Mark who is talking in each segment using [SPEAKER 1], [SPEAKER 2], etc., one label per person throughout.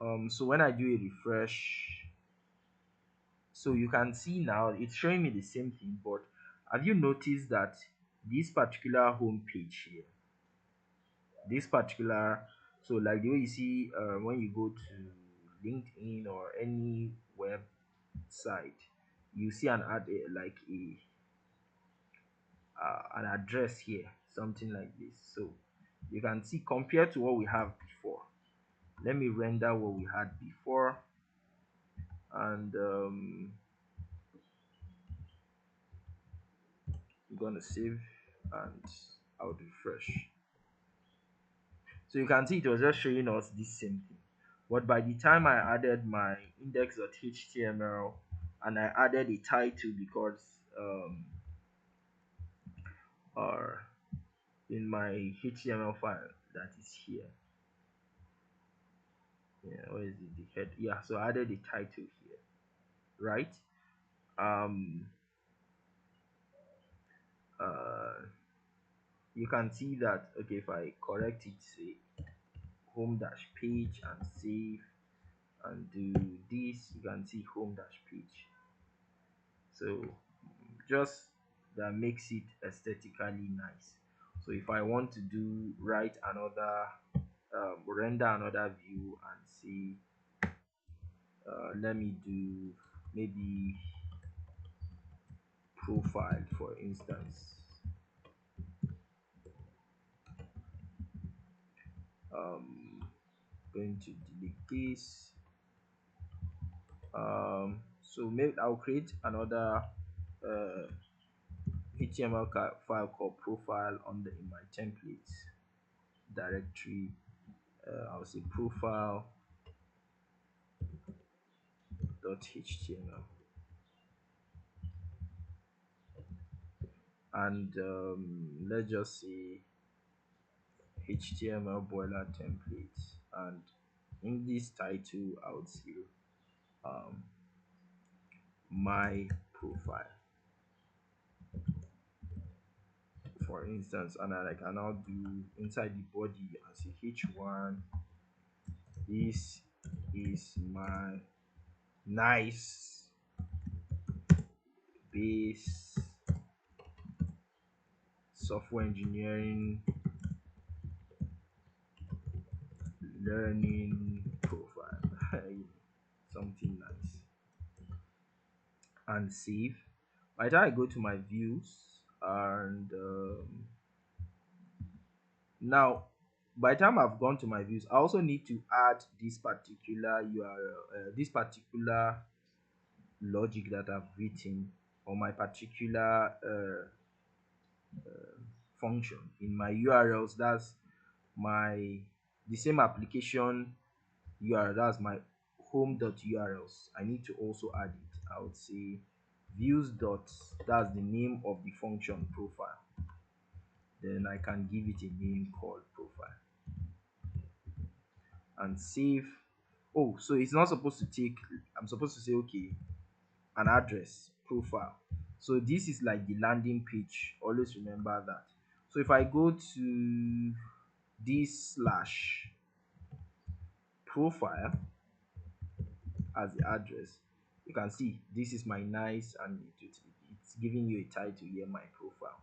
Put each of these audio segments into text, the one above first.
[SPEAKER 1] So when I do a refresh, so you can see now it's showing me the same thing, but have you noticed that this particular home page here, this particular, so like the way you see when you go to LinkedIn or any website, you see an ad, like a an address here, something like this. So you can see compared to what we have before. Let me render what we had before, and I'm gonna save and I'll refresh. So you can see it was just showing us this same thing. But by the time I added my index.html and I added a title because or in my HTML file that is here. Yeah, where is it? The head. Yeah, so I added a title here, right? Um uh you can see that, okay, if I correct it, say home dash page and save and do this, you can see home dash page. So just that makes it aesthetically nice. So if I want to do write another render another view and see, let me do maybe profile for instance. um Going to delete this. So maybe I'll create another uh HTML file called profile under in my templates directory. I'll say profile.html, and let's just say HTML boiler templates, and in this title I would say um, my profile for instance, and I can now do inside the body and say h1, this is my nice base software engineering learning profile. Something nice, and save. By the time I go to my views, and now by the time I've gone to my views, I also need to add this particular URL, this particular logic that I've written, or my particular function in my URLs. That's my the same application URL. That's my home.urls. I need to also add it. I would say views dot, that's the name of the function profile. Then I can give it a name called profile and save. Oh, so it's not supposed to take, I'm supposed to say, okay, an address profile. So this is like the landing page. Always remember that. So if I go to this slash profile as the address, you can see this is my nice, and it's giving you a title here, my profile.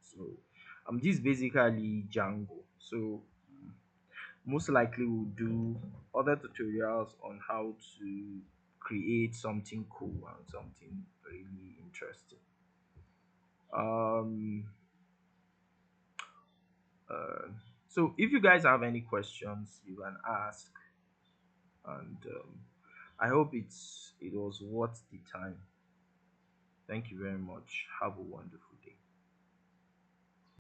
[SPEAKER 1] So this is basically Django. So most likely we'll do other tutorials on how to create something cool and something really interesting. um uh, so if you guys have any questions, you can ask, and I hope it was worth the time. Thank you very much. Have a wonderful